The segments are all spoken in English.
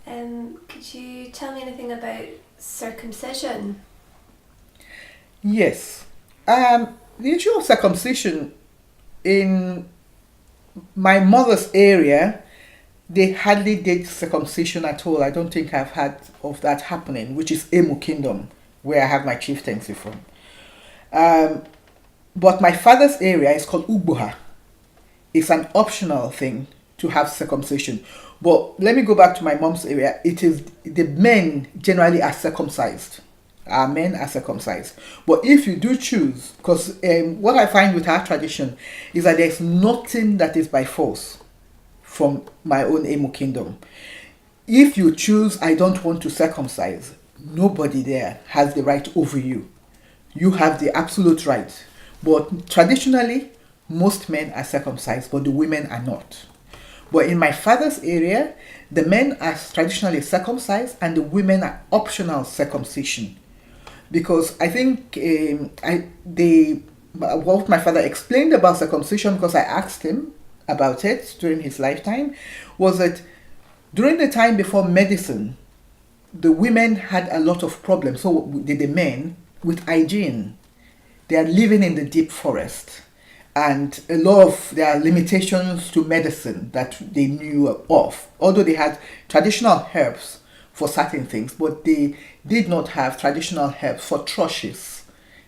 Could you tell me anything about circumcision? Yes. The issue of circumcision in my mother's area, they hardly did circumcision at all. I don't think I've had of that happening, which is Emu Kingdom, where I have my chieftaincy from. Um, but my father's area is called Ugbuha. It's an optional thing to have circumcision. But let me go back to my mom's area. It is the men generally are circumcised. Our men are circumcised. But if you do choose, because what I find with our tradition is that there's nothing that is by force from my own Emu kingdom. If you choose, I don't want to circumcise, nobody there has the right over you. You have the absolute right. But traditionally, most men are circumcised, but the women are not. But in my father's area, the men are traditionally circumcised and the women are optional circumcision. Because I think what my father explained about circumcision, because I asked him about it during his lifetime, was that during the time before medicine, the women had a lot of problems. So did the men with hygiene. They are living in the deep forest, and a lot of there are limitations to medicine that they knew of. Although they had traditional herbs for certain things, but they did not have traditional herbs for thrushes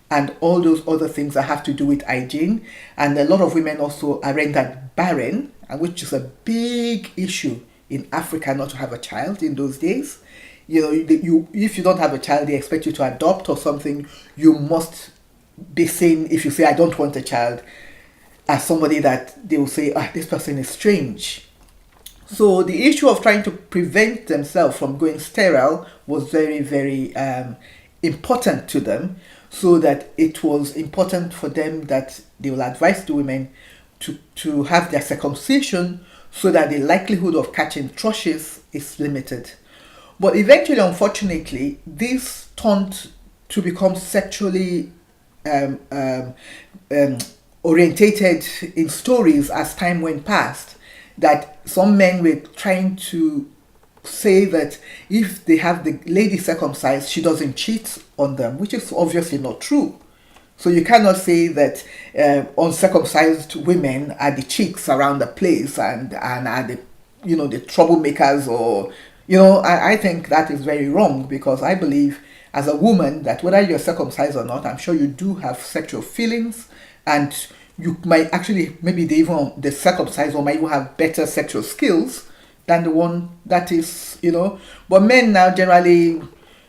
and all those other things that have to do with hygiene. And a lot of women also are rendered barren, and which is a big issue in Africa not to have a child in those days. If you don't have a child, they expect you to adopt or something. You must be seen, if you say I don't want a child, as somebody that they will say, this person is strange. So the issue of trying to prevent themselves from going sterile was very, very important to them, so that it was important for them that they will advise the women to have their circumcision, so that the likelihood of catching thrushes is limited. But eventually, unfortunately, this turned to become sexually um, um, um, orientated in stories as time went past. That some men were trying to say that if they have the lady circumcised, she doesn't cheat on them, which is obviously not true. So you cannot say that uncircumcised women are the chicks around the place and are the troublemakers, or I think that is very wrong, because I believe as a woman that whether you're circumcised or not, I'm sure you do have sexual feelings, and you might actually, maybe the circumcised one might even have better sexual skills than the one that is. But men now generally,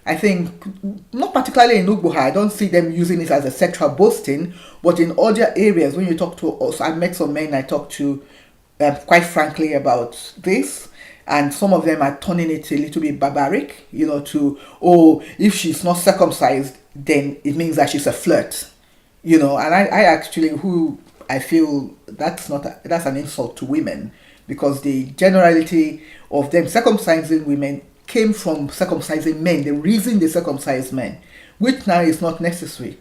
I think, not particularly in Ugbuha, I don't see them using it as a sexual boasting, but in other areas, when you talk to us, I met some men I talked to quite frankly about this, and some of them are turning it a little bit barbaric, if she's not circumcised, then it means that she's a flirt, and I actually, who I feel that's an insult to women, because the generality of them circumcising women came from circumcising men. The reason they circumcise men, which now is not necessary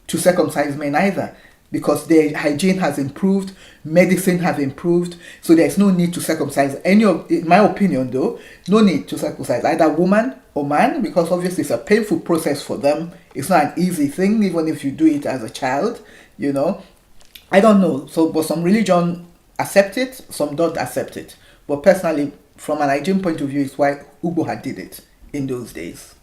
to circumcise men either, because their hygiene has improved, medicine have improved, so there's no need to circumcise any of, in my opinion though, no need to circumcise either woman or man, because obviously it's a painful process for them. It's not an easy thing, even if you do it as a child. I don't know. So, but some religion accept it, some don't accept it. But personally, from an hygiene point of view, it's why Ugbo had did it in those days.